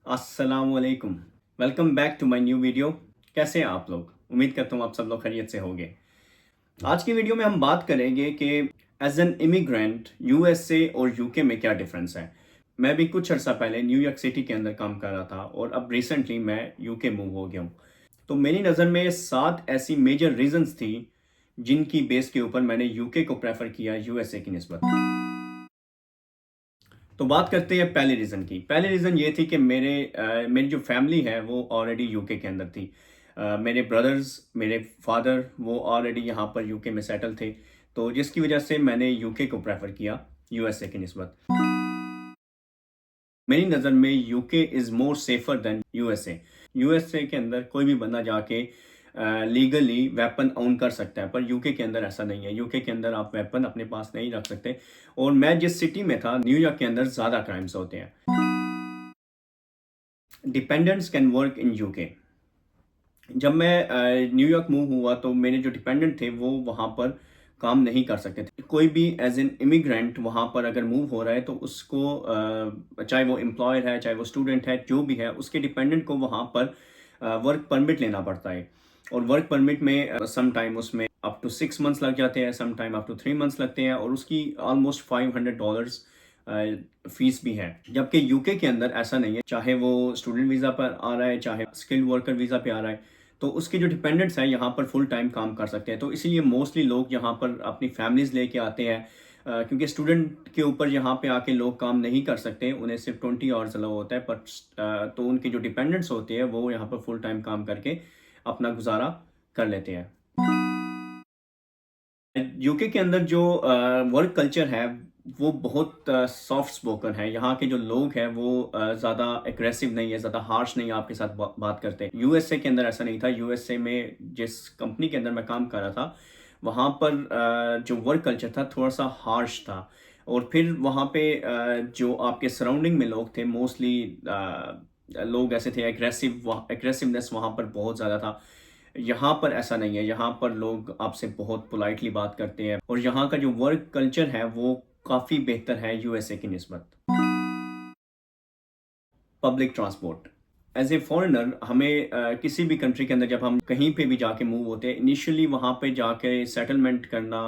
अस्सलामुअलैकुम। Welcome back to my new video. कैसे हैं आप लोग? उम्मीद करता हूँ आप सब लोग खैरियत से होंगे। आज की वीडियो में हम बात करेंगे कि एज एन इमिग्रेंट यूएसए और यूके में क्या डिफरेंस है। मैं भी कुछ अर्सा पहले न्यूयॉर्क सिटी के अंदर काम कर रहा था और अब रिसेंटली मैं यूके मूव हो गया हूँ। तो मेरी नज़र में 7 ऐसी मेजर रीजंस थी जिनकी बेस के ऊपर मैंने यूके को प्रेफर किया यूएसए की निस्बत। तो बात करते हैं पहले रीज़न की। पहले रीज़न ये थी कि मेरी जो फैमिली है वो ऑलरेडी यूके के अंदर थी। मेरे ब्रदर्स, मेरे फादर वो ऑलरेडी यहाँ पर यूके में सेटल थे। तो जिसकी वजह से मैंने यूके को प्रेफर किया यूएसए की निस्बत। मेरी नज़र में UK is more safer than USA. USA के अंदर कोई भी बंदा जाके लीगली वेपन ओन कर सकता है, पर यूके के अंदर ऐसा नहीं है। यूके के अंदर आप वेपन अपने पास नहीं रख सकते। और मैं जिस सिटी में था, न्यूयॉर्क के अंदर ज़्यादा क्राइम्स होते हैं। Dependents can work in UK. जब मैं न्यूयॉर्क मूव हुआ तो मेरे जो डिपेंडेंट थे वो वहाँ पर काम नहीं कर सकते थे। कोई भी एज एन इमिग्रेंट वहाँ पर अगर मूव हो रहा है तो उसको चाहे वो एम्प्लॉयर है, चाहे वो स्टूडेंट है, जो भी है, उसके डिपेंडेंट को वहाँ पर वर्क परमिट लेना पड़ता है। और वर्क परमिट में सम टाइम उसमें अप टू 6 मंथ्स लग जाते हैं, some time up to 3 months लगते हैं, और उसकी ऑलमोस्ट $500 फीस भी है। जबकि यूके के अंदर ऐसा नहीं है। चाहे वो स्टूडेंट वीज़ा पर आ रहा है, चाहे स्किल्ड वर्कर वीज़ा पे आ रहा है, तो उसके जो डिपेंडेंट्स हैं यहाँ पर फुल टाइम काम कर सकते हैं। तो इसीलिए मोस्टली लोग यहाँ पर अपनी फैमिलीज़ लेके आते हैं, क्योंकि स्टूडेंट के ऊपर यहाँ पे आके लोग काम नहीं कर सकते, उन्हें सिर्फ 20 आवर्स अलाउ होता है। बट तो उनके जो डिपेंडेंट्स होते हैं वो यहाँ पर फुल टाइम काम करके अपना गुजारा कर लेते हैं। यूके के अंदर जो वर्क कल्चर है वो बहुत सॉफ्ट स्पोकन है। यहाँ के जो लोग हैं वो ज़्यादा एग्रेसिव नहीं है, ज़्यादा हार्श नहीं है आपके साथ बात करते। यूएसए के अंदर ऐसा नहीं था। यूएसए में जिस कंपनी के अंदर मैं काम कर रहा था वहाँ पर जो वर्क कल्चर था थोड़ा सा हार्श था। और फिर वहाँ पे जो आपके सराउंडिंग में लोग थे मोस्टली लोग ऐसे थे, एग्रेसिवनेस वहाँ पर बहुत ज़्यादा था। यहाँ पर ऐसा नहीं है। यहाँ पर लोग आपसे बहुत पोलाइटली बात करते हैं, और यहाँ का जो वर्क कल्चर है वो काफ़ी बेहतर है यूएसए की निस्बत। Public transport, as a foreigner हमें किसी भी कंट्री के अंदर जब हम कहीं पे भी जाके मूव होते हैं, इनिशियली वहाँ पे जाके सेटलमेंट करना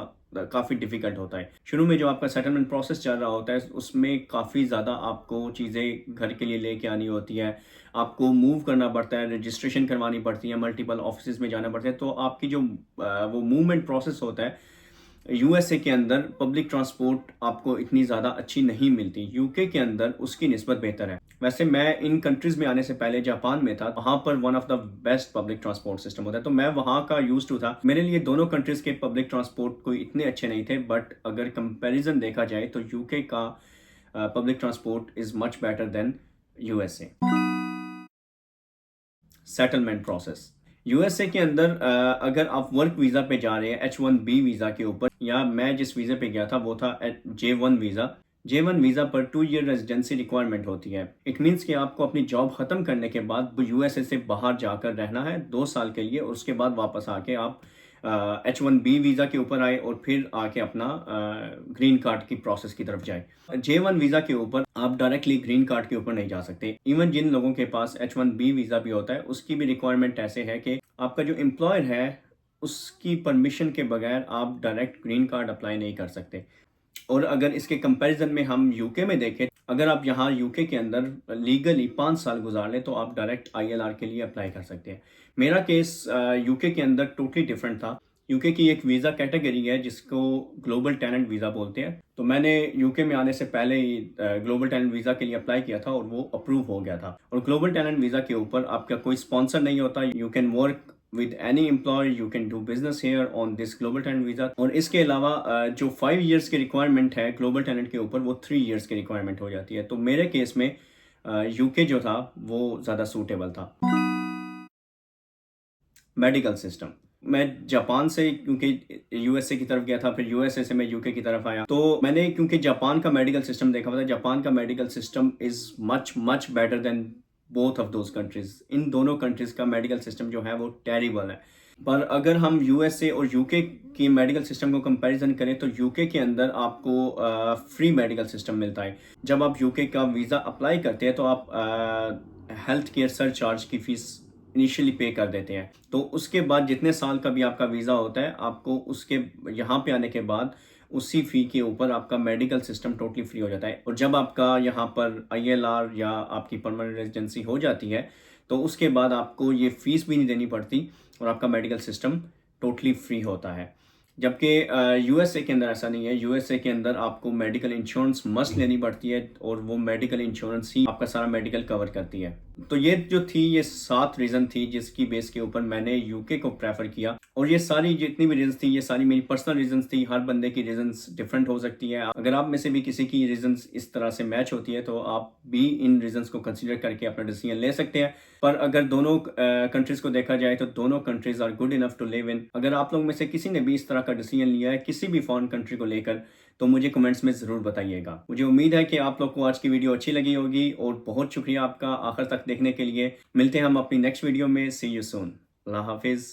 काफ़ी डिफ़िकल्ट होता है। शुरू में जो आपका सेटलमेंट प्रोसेस चल रहा होता है उसमें काफ़ी ज़्यादा आपको चीज़ें घर के लिए लेके आनी होती है। आपको मूव करना पड़ता है, रजिस्ट्रेशन करवानी पड़ती है, मल्टीपल ऑफिस में जाना पड़ता है। तो आपकी जो वो मूवमेंट प्रोसेस होता है यूएसए के अंदर, पब्लिक ट्रांसपोर्ट आपको इतनी ज़्यादा अच्छी नहीं मिलती। यूके के अंदर उसकी निस्बत बेहतर है। वैसे मैं इन कंट्रीज़ में आने से पहले जापान में था, वहाँ पर one of the best public transport system होता है, तो मैं वहाँ का यूज्ड टू था। मेरे लिए दोनों कंट्रीज़ के पब्लिक ट्रांसपोर्ट कोई इतने अच्छे नहीं थे, बट अगर कंपैरिजन देखा जाए तो यूके का public transport is much better then USA. Settlement process, USA के अंदर अगर आप वर्क वीज़ा पे जा रहे हैं, H1B वीज़ा के ऊपर, या मैं जिस वीज़े पे गया था वो था J1 वीज़ा। J1 वीज़ा पर 2 ईयर रेजिडेंसी रिक्वायरमेंट होती है। इट मीन्स कि आपको अपनी जॉब ख़त्म करने के बाद यूएसए से बाहर जाकर रहना है 2 साल के लिए, और उसके बाद वापस आके आप H1B वीज़ा के ऊपर आए और फिर आके अपना ग्रीन कार्ड की प्रोसेस की तरफ जाए। J1 वीज़ा के ऊपर आप डायरेक्टली ग्रीन कार्ड के ऊपर नहीं जा सकते। इवन जिन लोगों के पास H1B वीज़ा भी होता है उसकी भी रिक्वायरमेंट ऐसे है कि आपका जो एम्प्लॉयर है उसकी परमिशन के बगैर आप डायरेक्ट ग्रीन कार्ड अप्लाई नहीं कर सकते। और अगर इसके कंपैरिजन में हम यूके में देखें, अगर आप यहाँ यूके के अंदर लीगली 5 साल गुजार लें तो आप डायरेक्ट आईएलआर के लिए अप्लाई कर सकते हैं। मेरा केस यूके के अंदर टोटली डिफरेंट था। यूके की एक वीज़ा कैटेगरी है जिसको ग्लोबल टैलेंट वीज़ा बोलते हैं। तो मैंने यूके में आने से पहले ही ग्लोबल टैलेंट वीज़ा के लिए अप्लाई किया था और वो अप्रूव हो गया था। और ग्लोबल टैलेंट वीज़ा के ऊपर आपका कोई स्पॉन्सर नहीं होता। You can work with any employer, you can do business here on this global talent visa। और इसके अलावा जो 5 years की रिक्वायरमेंट है ग्लोबल टैलेंट के ऊपर, वो 3 years की रिक्वायरमेंट हो जाती है। तो मेरे केस में यूके जो था वो ज़्यादा सूटेबल था। मेडिकल सिस्टम, मैं जापान से क्योंकि यूएसए की तरफ गया था, फिर यूएसए से मैं यूके की तरफ आया, तो मैंने क्योंकि जापान का मेडिकल सिस्टम देखा था, जापान का medical system is much much better than both of those countries. इन दोनों कंट्रीज़ का मेडिकल सिस्टम जो है वो टेरिबल है। पर अगर हम यूएसए और यूके की मेडिकल सिस्टम को कंपैरिजन करें तो यूके के अंदर आपको फ्री मेडिकल सिस्टम मिलता है। जब आप यूके का वीज़ा अप्लाई करते हैं तो आप हेल्थ केयर सरचार्ज की फ़ीस इनिशियली पे कर देते हैं। तो उसके बाद जितने साल का भी आपका वीज़ा होता है, आपको उसके यहाँ पे आने के बाद उसी फ़ी के ऊपर आपका मेडिकल सिस्टम टोटली फ्री हो जाता है। और जब आपका यहाँ पर आईएलआर या आपकी परमानेंट रेज़िडेंसी हो जाती है, तो उसके बाद आपको ये फ़ीस भी नहीं देनी पड़ती और आपका मेडिकल सिस्टम टोटली फ्री होता है। जबकि यूएसए के अंदर ऐसा नहीं है। यूएसए के अंदर आपको मेडिकल इंश्योरेंस मस्ट लेनी पड़ती है और वो मेडिकल इंश्योरेंस ही आपका सारा मेडिकल कवर करती है। तो ये जो थी, ये 7 रीज़न थी जिसकी बेस के ऊपर मैंने यूके को प्रेफर किया। और ये सारी जितनी भी रीज़न्स थी, ये सारी मेरी पर्सनल रीज़न्स थी। हर बंदे की रीज़न्स डिफरेंट हो सकती है। अगर आप में से भी किसी की रीज़न्स इस तरह से मैच होती है, तो आप भी इन रीज़न्स को कंसीडर करके अपना डिसीजन ले सकते हैं। पर अगर दोनों कंट्रीज़ को देखा जाए, तो दोनों countries are good enough to live in. अगर आप लोग में से किसी ने भी इस तरह का डिसीजन लिया है किसी भी फॉरेन कंट्री को लेकर, तो मुझे कमेंट्स में ज़रूर बताइएगा। मुझे उम्मीद है कि आप लोग को आज की वीडियो अच्छी लगी होगी और बहुत शुक्रिया आपका आखिर तक देखने के लिए। मिलते हैं हम अपनी नेक्स्ट वीडियो में। सी यू सून। अल्लाह हाफिज़।